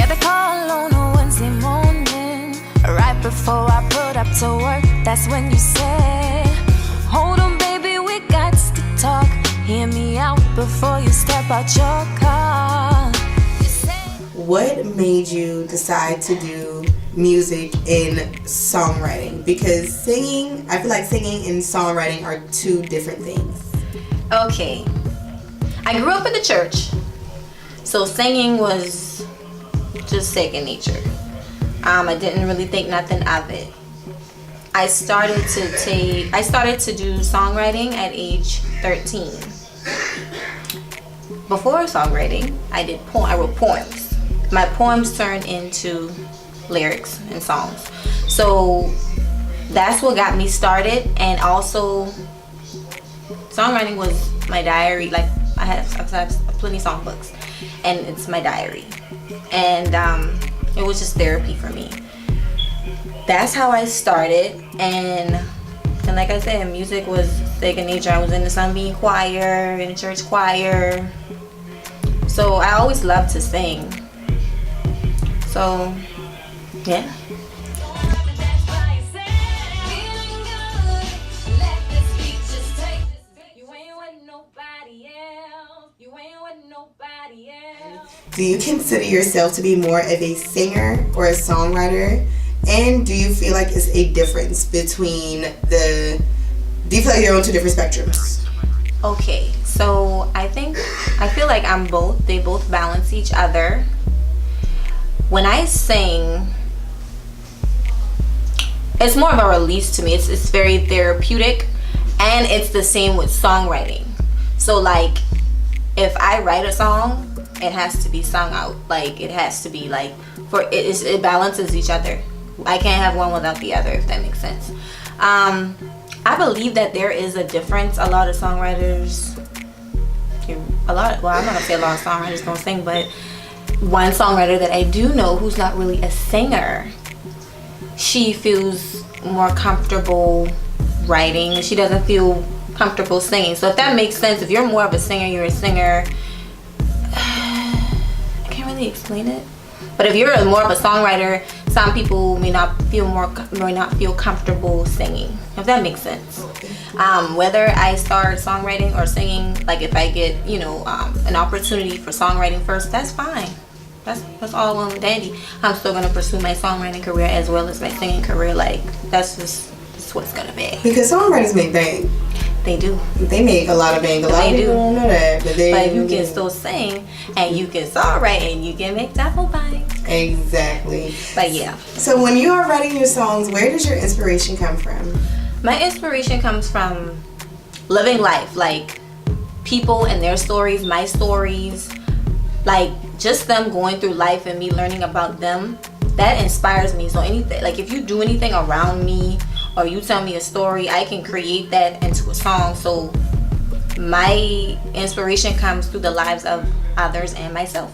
Get the call on a Wednesday morning, right before I put up to work. That's when you say, hold on baby, we got to talk. Hear me out before you step out your car. What made you decide to do music and songwriting? Because singing, I feel like singing and songwriting are two different things. Okay, I grew up in the church, so singing was just second nature. I didn't really think nothing of it. I started to do songwriting at age 13. Before songwriting, I wrote poems. My poems turned into lyrics and songs. So that's what got me started. And also songwriting was my diary. Like I have plenty of songbooks, and it's my diary. And it was just therapy for me. That's how I started. And like I said, music was second nature. I was in the Sunbeam choir, in the church choir. So I always loved to sing. So, yeah. Do you consider yourself to be more of a singer or a songwriter? And do you feel like it's a difference between do you feel like you're on two different spectrums? Okay, so I feel like I'm both. They both balance each other. When I sing, it's more of a release to me. It's very therapeutic, and it's the same with songwriting. So like, if I write a song, it has to be sung out. Like it has to be like it balances each other. I can't have one without the other, if that makes sense. I believe that there is a difference. A lot of songwriters, I'm not gonna say a lot of songwriters don't sing, but one songwriter that I do know who's not really a singer, she feels more comfortable writing. She doesn't feel comfortable singing. So if that makes sense, if you're more of a singer, you're a singer. I can't really explain it. But if you're more of a songwriter, some people may not feel comfortable singing. If that makes sense. Whether I start songwriting or singing, like if I get an opportunity for songwriting first, that's fine. That's all well and dandy. I'm still gonna pursue my songwriting career as well as my singing career. Like that's what it's gonna be. Because songwriters make bank. They do. They make a lot of bank. A lot of people don't know that, but you can still sing and you can songwrite and you can make double bank. Exactly. But yeah. So when you are writing your songs, where does your inspiration come from? My inspiration comes from living life, like people and their stories, my stories, like just them going through life and me learning about them. That inspires me. So anything, like if you do anything around me or you tell me a story, I can create that into a song. So my inspiration comes through the lives of others and myself.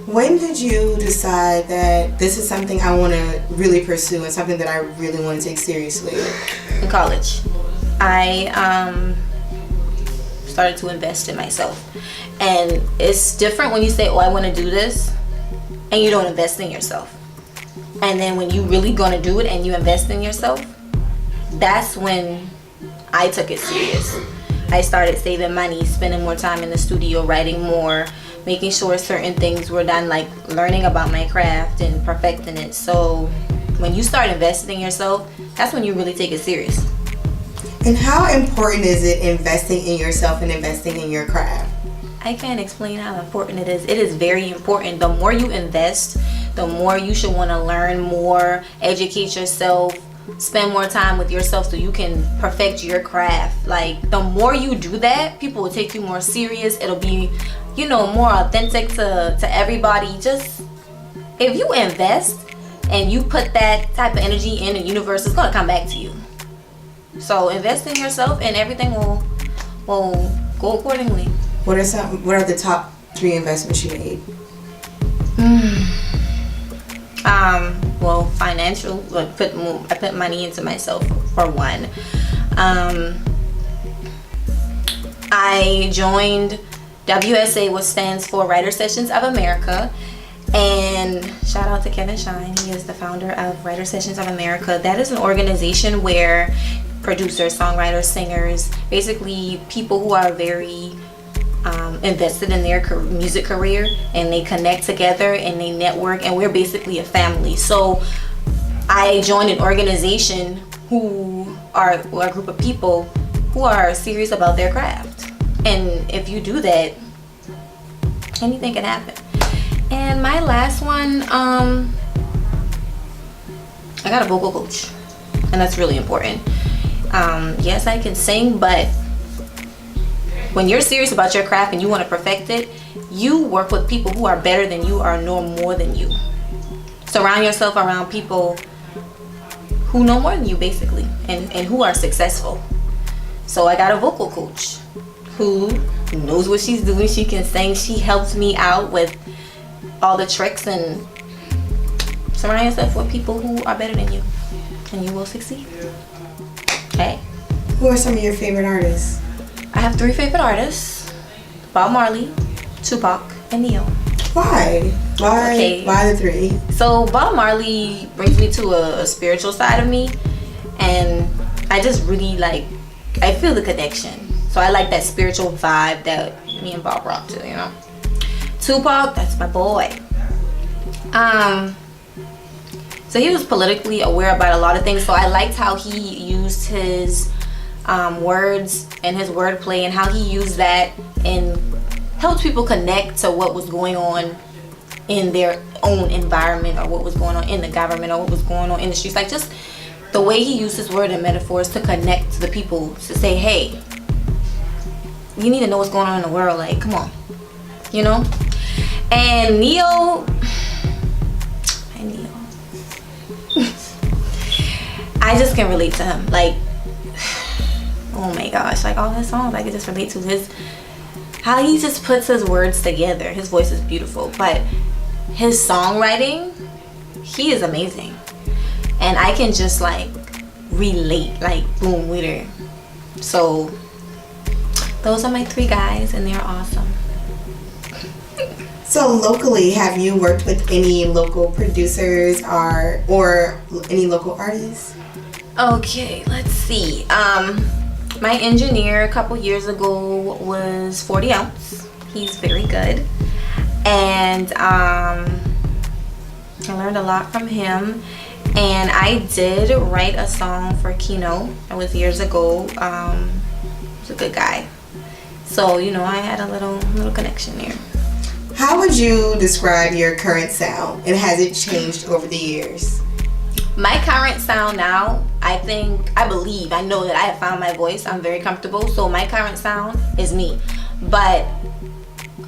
When did you decide that this is something I want to really pursue and something that I really want to take seriously? In college, I started to invest in myself. And it's different when you say, oh, I want to do this, and you don't invest in yourself. And then when you really gonna do it and you invest in yourself, that's when I took it serious. I started saving money, spending more time in the studio, writing more, making sure certain things were done, like learning about my craft and perfecting it. So when you start investing in yourself, that's when you really take it serious. And how important is it investing in yourself and investing in your craft? I can't explain how important it is. It is very important. The more you invest, the more you should want to learn more, educate yourself, spend more time with yourself so you can perfect your craft. Like the more you do that, people will take you more serious. It'll be, more authentic to everybody. Just if you invest and you put that type of energy in the universe, it's gonna come back to you. So invest in yourself and everything will go accordingly. What are the top 3 investments you made? Well, financial. I put money into myself for one. I joined WSA, which stands for Writer Sessions of America, And shout out to Kevin Shine. He is the founder of Writer Sessions of America. That is an organization where producers, songwriters, singers, basically people who are very invested in their music career, and they connect together and they network, and we're basically a family. So I joined an organization who are a group of people who are serious about their craft. And if you do that, anything can happen. And my last one, I got a vocal coach, and that's really important. Yes, I can sing, but when you're serious about your craft and you want to perfect it, you work with people who are better than you or know more than you. Surround yourself around people who know more than you, basically, and who are successful. So I got a vocal coach who knows what she's doing. She can sing. She helps me out with all the tricks, and surround yourself with people who are better than you, and you will succeed. Okay. Who are some of your favorite artists? I have 3 favorite artists: Bob Marley, Tupac, and Neo. Why? Okay. Why the 3? So Bob Marley brings me to a spiritual side of me, and I just really I feel the connection. So I like that spiritual vibe that me and Bob rock to, you know. Tupac, that's my boy. So he was politically aware about a lot of things, so I liked how he used his words and his wordplay, and how he used that and helped people connect to what was going on in their own environment, or what was going on in the government, or what was going on in the streets. Like, just the way he used his word and metaphors to connect to the people, to say, hey, you need to know what's going on in the world, like, come on, you know. And Neo, I just can relate to him. Like, oh my gosh, like all his songs, I can just relate to his, how he just puts his words together. His voice is beautiful, but his songwriting, he is amazing. And I can just relate, boom, with her. So those are my 3 guys, and they're awesome. So locally, have you worked with any local producers or any local artists? Okay, let's see. My engineer a couple years ago was 40 Ounce. He's very good. And I learned a lot from him. And I did write a song for Kino. It was years ago. He's a good guy. So, you know, I had a little connection there. How would you describe your current sound, and has it changed over the years? My current sound now, I know that I have found my voice. I'm very comfortable. So my current sound is me. But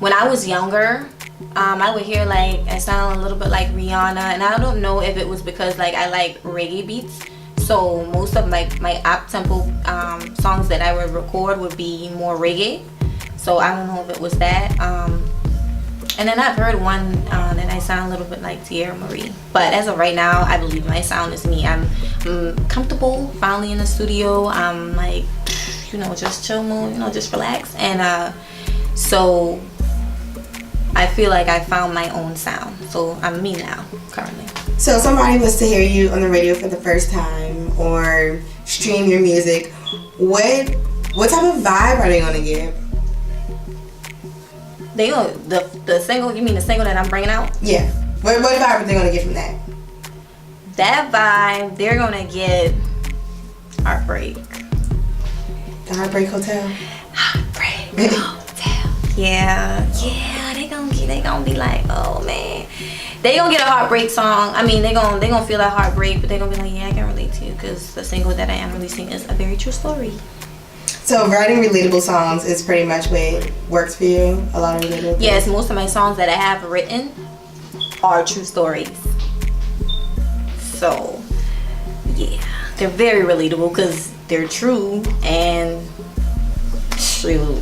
when I was younger, I would hear I sound a little bit like Rihanna, and I don't know if it was because I like reggae beats. So most of my up-tempo songs that I would record would be more reggae. So I don't know if it was that. And then I've heard one that I sound a little bit like Tierra Marie. But as of right now, I believe my sound is me. I'm comfortable finally in the studio. I'm just chill mode, just relax. And so I feel like I found my own sound. So I'm me now, currently. So if somebody was to hear you on the radio for the first time or stream your music, what type of vibe are they gonna get? The single, you mean the single that I'm bringing out? Yeah. What vibe are they gonna get from that? That vibe, they're gonna get Heartbreak. The Heartbreak Hotel? Heartbreak Hotel. Yeah, they gonna be like, oh man. They gonna get a heartbreak song. I mean, they gonna feel that heartbreak, but they gonna be like, yeah, I can relate to you, because the single that I am releasing is a very true story. So writing relatable songs is pretty much what works for you? A lot of relatable things? Yes, most of my songs that I have written are true stories. So, yeah, they're very relatable because they're true, and shoot,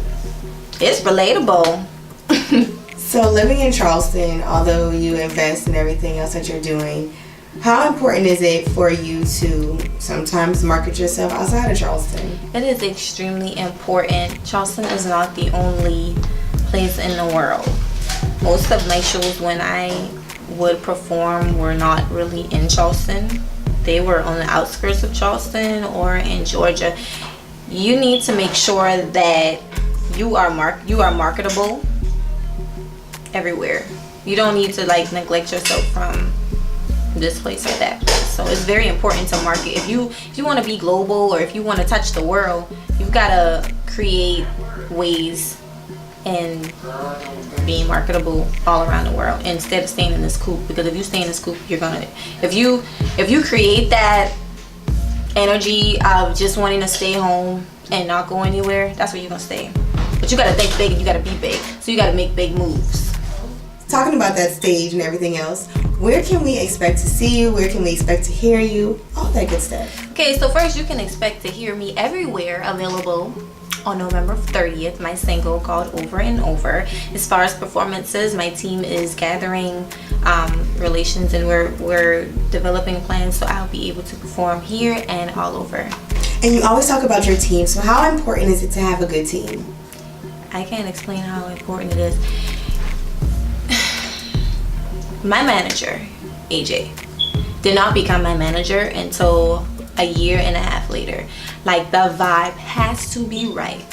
it's relatable. So living in Charleston, although you invest in everything else that you're doing, how important is it for you to sometimes market yourself outside of Charleston? It is extremely important. Charleston is not the only place in the world. Most of my shows, when I would perform were not really in Charleston. They were on the outskirts of Charleston or in Georgia. You need to make sure that you are marketable everywhere. You don't need to like neglect yourself from this place or that place. So it's very important to market. If you want to be global, or if you want to touch the world, you've got to create ways and being marketable all around the world instead of staying in this coop. Because if you stay in this coop, you're gonna, if you create that energy of just wanting to stay home and not go anywhere, that's where you're gonna stay. But you gotta think big and you gotta be big, so you gotta make big moves. Talking about that stage and everything else, where can we expect to see you? Where can we expect to hear you? All that good stuff. Okay, so first you can expect to hear me everywhere, available on November 30th, my single called Over and Over. As far as performances, my team is gathering relations, and we're developing plans, so I'll be able to perform here and all over. And you always talk about your team, so how important is it to have a good team? I can't explain how important it is. My manager, AJ, did not become my manager until a year and a half later. Like, the vibe has to be right.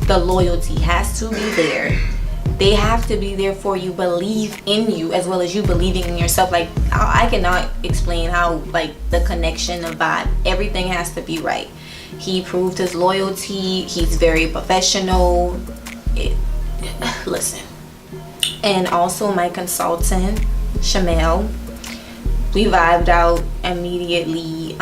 The loyalty has to be there. They have to be there for you, believe in you as well as you believing in yourself. Like, I cannot explain how, like, the connection, the vibe, everything has to be right. He proved his loyalty. He's very professional. Listen. And also my consultant, Shamel, we vibed out immediately.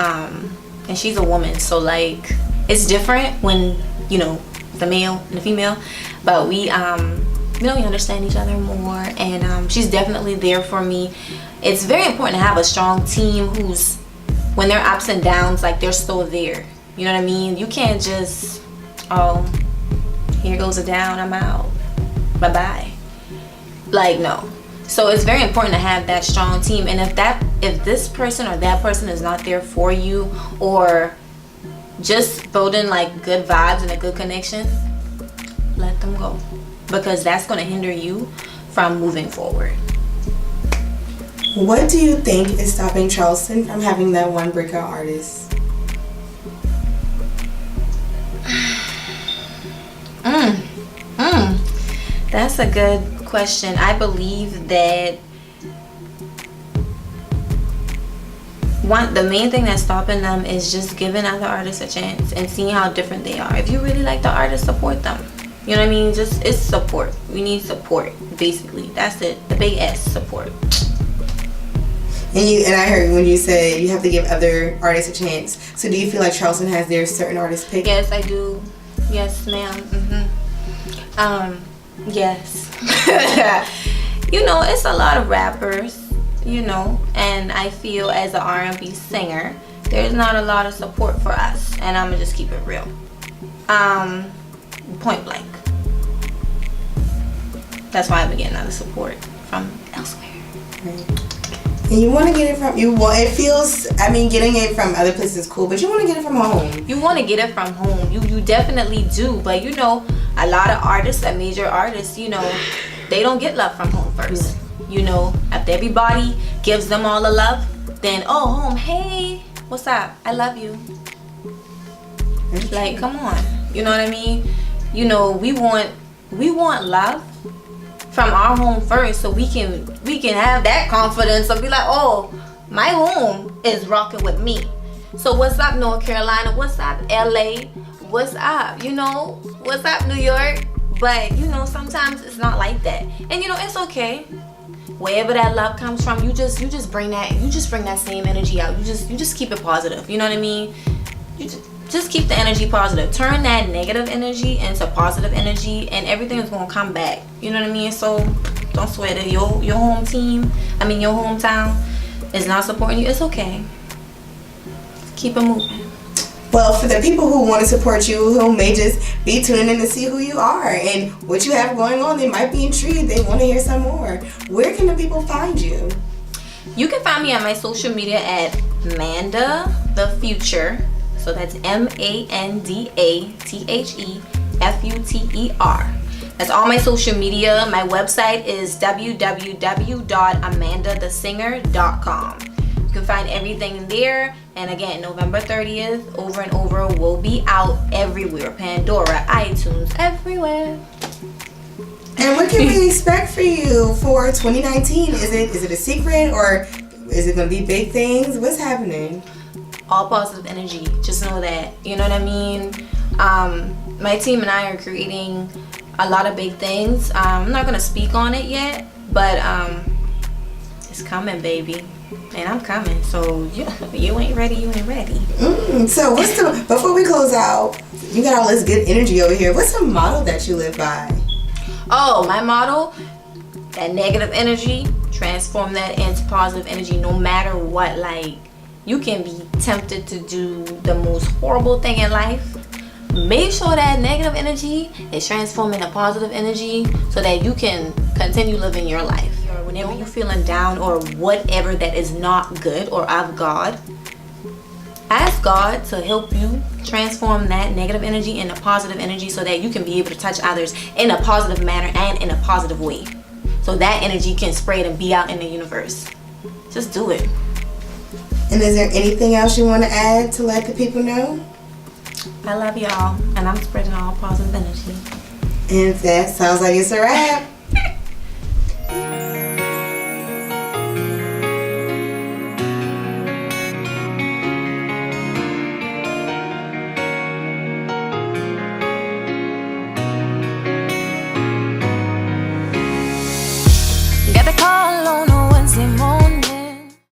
And she's a woman, so like it's different when you know the male and the female, but we understand each other more, and she's definitely there for me. It's very important to have a strong team who's, when there are ups and downs, like they're still there. You know what I mean? You can't just, oh, here goes a down, I'm out, bye bye. Like, no. So it's very important to have that strong team. And if this person or that person is not there for you, or just building like good vibes and a good connection, let them go, because that's going to hinder you from moving forward. What do you think is stopping Charleston from having that one breakout artist? That's a good question. I believe that the main thing that's stopping them is just giving other artists a chance and seeing how different they are. If you really like the artist, support them. You know what I mean? It's support. We need support, basically. That's it. The big S, support. And I heard when you said you have to give other artists a chance. So do you feel like Charleston has their certain artists picked? Yes, I do. Yes, ma'am. Yes. You know, it's a lot of rappers, you know, and I feel as an R&B singer, there's not a lot of support for us, and I'm gonna just keep it real. Point blank. That's why I've been getting other support from elsewhere. Right. And you want to get it from it feels, I mean, getting it from other places is cool, but you want to get it from home. You want to get it from home. You definitely do. But you know, a lot of artists, major artists, you know, they don't get love from home first. You know, after everybody gives them all the love, then home, hey, what's up? I love you. Like, come on. You know what I mean? You know, we want love from our home first, so we can have that confidence of be like, oh, my home is rocking with me. So what's up, North Carolina? What's up, LA? What's up? You know, what's up, New York? But you know, sometimes it's not like that, and you know, it's okay. Wherever that love comes from, you just bring that same energy out. You just keep it positive. You know what I mean? You just keep the energy positive. Turn that negative energy into positive energy, and everything is gonna come back. You know what I mean? So don't sweat it. Your home team, your hometown is not supporting you. It's okay. Keep it moving. Well, for the people who want to support you, who may just be tuning in to see who you are and what you have going on, they might be intrigued. They want to hear some more. Where can the people find you? You can find me on my social media at MANDA the Future. So that's MANDATHEFUTER. That's all my social media. My website is www.amandathesinger.com. You can find everything there. And again, November 30th, Over and Over will be out everywhere. Pandora, iTunes, everywhere. And what can we expect for you for 2019? Is it a secret, or is it going to be big things? What's happening? All positive energy. Just know that. You know what I mean? My team and I are creating a lot of big things. I'm not going to speak on it yet, but it's coming, baby. And I'm coming. So you ain't ready, you ain't ready. So before we close out, you got all this good energy over here. What's the motto that you live by? Oh, my motto, that negative energy, transform that into positive energy no matter what. Like, you can be tempted to do the most horrible thing in life. Make sure that negative energy is transformed into positive energy so that you can continue living your life. Or whenever you're feeling down or whatever that is not good or of God, ask God to help you transform that negative energy into positive energy so that you can be able to touch others in a positive manner and in a positive way. So that energy can spread and be out in the universe. Just do it. And is there anything else you want to add to let the people know? I love y'all, and I'm spreading all positive energy. And that sounds like it's a wrap.